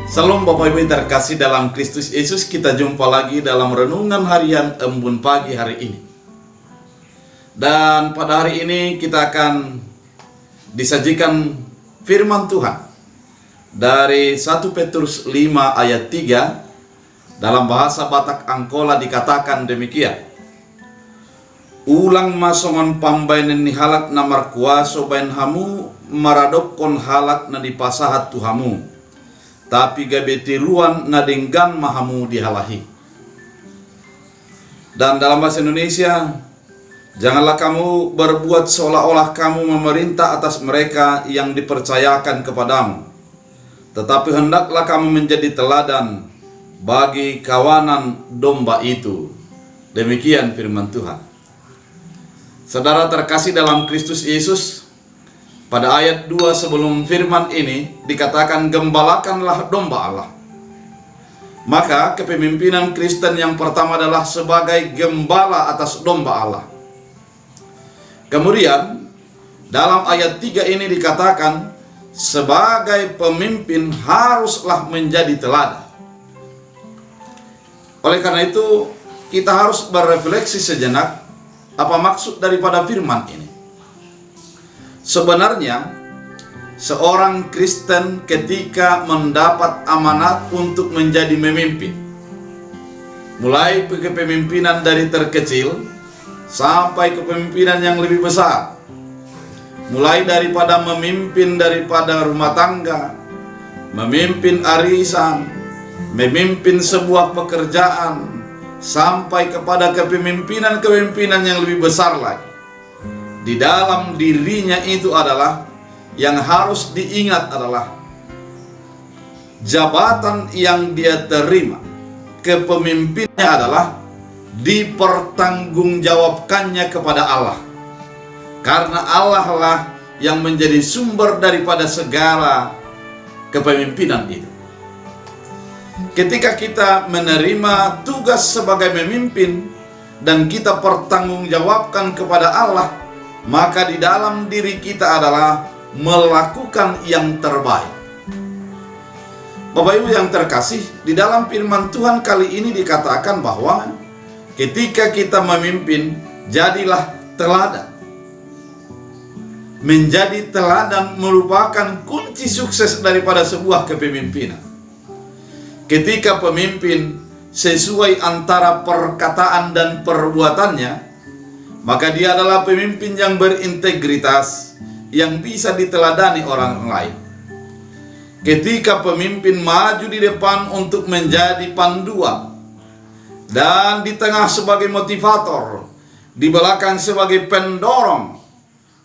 Salam Bapak Ibu yang terkasih dalam Kristus Yesus. Kita jumpa lagi dalam renungan harian Embun Pagi hari ini. Dan pada hari ini kita akan disajikan firman Tuhan dari 1 Petrus 5 ayat 3. Dalam bahasa Batak Angkola dikatakan demikian: ulang masongan pambainan ni halak na markuaso bain hamu maradokon halak na dipasahat tuhamu, tapi gabetiruan na denggan mahamu dihalahi. Dan dalam bahasa Indonesia, janganlah kamu berbuat seolah-olah kamu memerintah atas mereka yang dipercayakan kepadamu, tetapi hendaklah kamu menjadi teladan bagi kawanan domba itu. Demikian firman Tuhan. Saudara terkasih dalam Kristus Yesus, pada ayat 2 sebelum firman ini dikatakan gembalakanlah domba Allah. Maka kepemimpinan Kristen yang pertama adalah sebagai gembala atas domba Allah. Kemudian dalam ayat 3 ini dikatakan sebagai pemimpin haruslah menjadi teladan. Oleh karena itu kita harus berefleksi sejenak apa maksud daripada firman ini. Sebenarnya seorang Kristen ketika mendapat amanat untuk menjadi memimpin, mulai kepemimpinan dari terkecil sampai kepemimpinan yang lebih besar, mulai daripada memimpin daripada rumah tangga, memimpin arisan, memimpin sebuah pekerjaan, sampai kepada kepemimpinan yang lebih besar lagi. Di dalam dirinya itu adalah yang harus diingat adalah jabatan yang dia terima, kepemimpinannya adalah dipertanggungjawabkannya kepada Allah, karena Allah lah yang menjadi sumber daripada segala kepemimpinan itu. Ketika kita menerima tugas sebagai memimpin dan kita pertanggungjawabkan kepada Allah, maka di dalam diri kita adalah melakukan yang terbaik. Bapak Ibu yang terkasih, di dalam firman Tuhan kali ini dikatakan bahwa ketika kita memimpin, jadilah teladan. Menjadi teladan merupakan kunci sukses daripada sebuah kepemimpinan. Ketika pemimpin sesuai antara perkataan dan perbuatannya, maka dia adalah pemimpin yang berintegritas, yang bisa diteladani orang lain. Ketika pemimpin maju di depan untuk menjadi panduan, dan di tengah sebagai motivator, di belakang sebagai pendorong,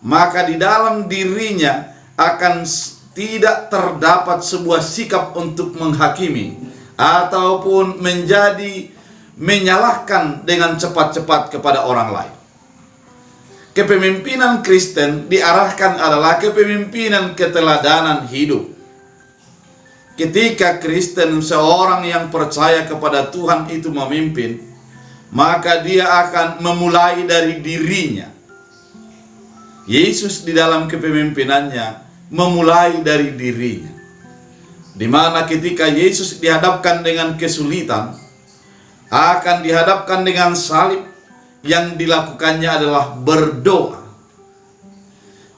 maka di dalam dirinya akan tidak terdapat sebuah sikap untuk menghakimi ataupun menyalahkan dengan cepat-cepat kepada orang lain. Kepemimpinan Kristen diarahkan adalah kepemimpinan keteladanan hidup. Ketika Kristen, seorang yang percaya kepada Tuhan itu memimpin, maka dia akan memulai dari dirinya. Yesus di dalam kepemimpinannya memulai dari dirinya, di mana ketika Yesus dihadapkan dengan kesulitan, akan dihadapkan dengan salib, yang dilakukannya adalah berdoa.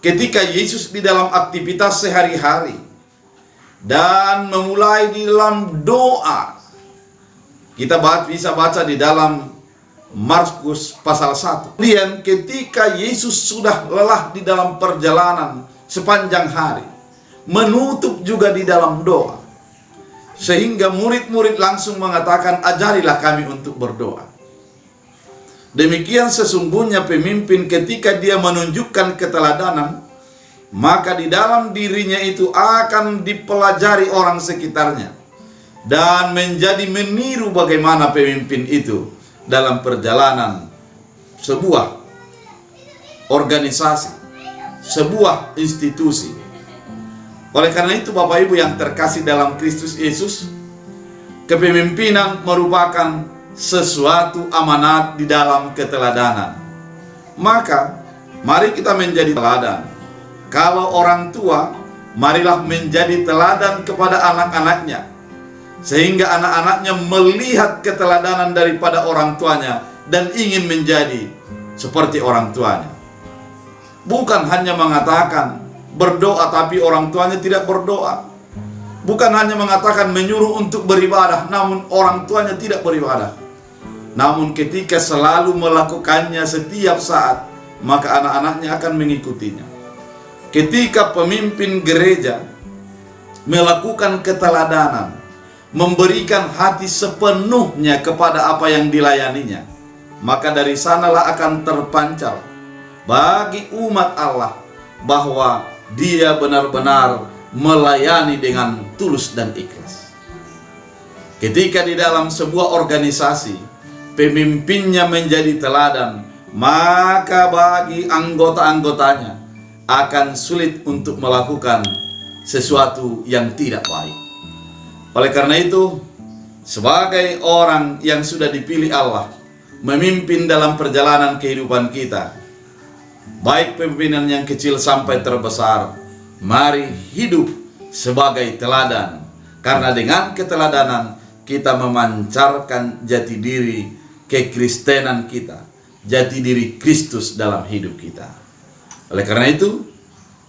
Ketika Yesus di dalam aktivitas sehari-hari dan memulai di dalam doa, kita bisa baca di dalam Markus pasal 1. Kemudian ketika Yesus sudah lelah di dalam perjalanan sepanjang hari, menutup juga di dalam doa, sehingga murid-murid langsung mengatakan, ajarilah kami untuk berdoa. Demikian sesungguhnya pemimpin ketika dia menunjukkan keteladanan, maka di dalam dirinya itu akan dipelajari orang sekitarnya dan menjadi meniru bagaimana pemimpin itu dalam perjalanan sebuah organisasi, sebuah institusi. Oleh karena itu Bapak Ibu yang terkasih dalam Kristus Yesus, kepemimpinan merupakan sesuatu amanat di dalam keteladanan. Maka mari kita menjadi teladan. Kalau orang tua, marilah menjadi teladan kepada anak-anaknya. sehingga anak-anaknya melihat keteladanan daripada orang tuanya dan ingin menjadi seperti orang tuanya. Bukan hanya mengatakan berdoa tapi orang tuanya tidak berdoa. Bukan hanya mengatakan menyuruh untuk beribadah namun orang tuanya tidak beribadah. Namun ketika selalu melakukannya setiap saat, maka anak-anaknya akan mengikutinya. Ketika pemimpin gereja melakukan keteladanan, memberikan hati sepenuhnya kepada apa yang dilayaninya, maka dari sanalah akan terpancar bagi umat Allah bahwa dia benar-benar melayani dengan tulus dan ikhlas. Ketika di dalam sebuah organisasi pemimpinnya menjadi teladan, maka bagi anggota-anggotanya akan sulit untuk melakukan sesuatu yang tidak baik. Oleh karena itu, sebagai orang yang sudah dipilih Allah memimpin dalam perjalanan kehidupan kita, baik pimpinan yang kecil sampai terbesar, mari hidup sebagai teladan. Karena dengan keteladanan kita memancarkan jati diri kekristenan kita, jati diri Kristus dalam hidup kita. Oleh karena itu,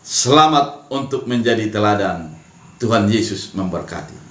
selamat untuk menjadi teladan. Tuhan Yesus memberkati.